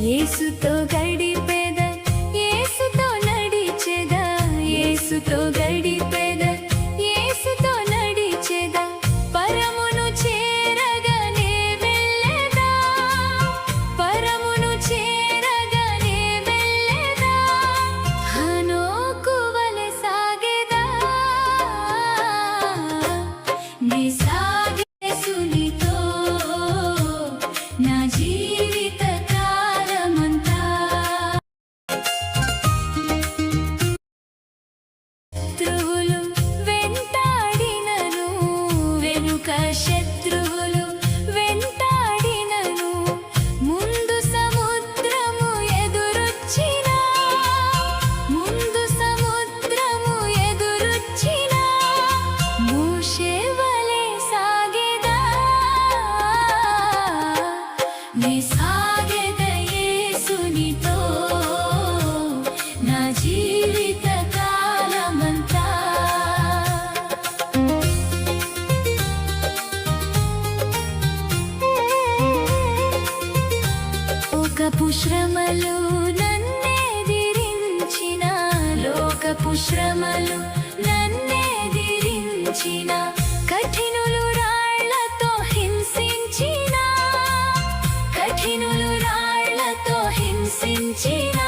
యేసుతో గడిపేద, యేసుతో నడిచెద, యేసుతో గడిపేద, యేసుతో నడిచెద, పరమును చేరగనే వెళ్ళెదా, పరమును చేరగనే వెళ్ళెదా, హనోకు వలె సాగెదా, నే సాగే యేసునితో నా జీవిత కాలమంతా. శత్రువులు వెంటాడినను, వెనుక శత్రువులు వెంటాడినను, ముందు సముద్రము ఎదురొచ్చినా, ముందు సముద్రము ఎదురొచ్చినా, మోషే వలె సాగెదా, నే సాగెద యేసునితో నా జీవిత కాలమంతా. లోకపు శ్రమలు నన్నెదిరించిన, లోకపు శ్రమలు నన్నెదిరించిన, కఠినులు రాళ్లతో హింసించిన, కఠినులు రాళ్లతో హింసించిన,